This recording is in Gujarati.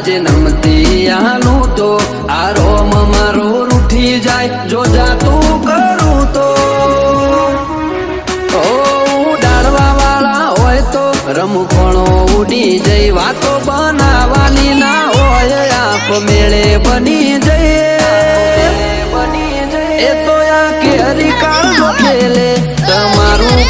આજે નમતી આનું તો આ રોમ મારો રૂઠી જાય જો જાતું કરું તો ઉડાડવા વાળા હોય તો રમખણો ઉડી જઈ વાતો બનાવવાની ના હોય આપ મેળે બની જઈએ એ તો આ કેરી કાળનો ખેલે તમારું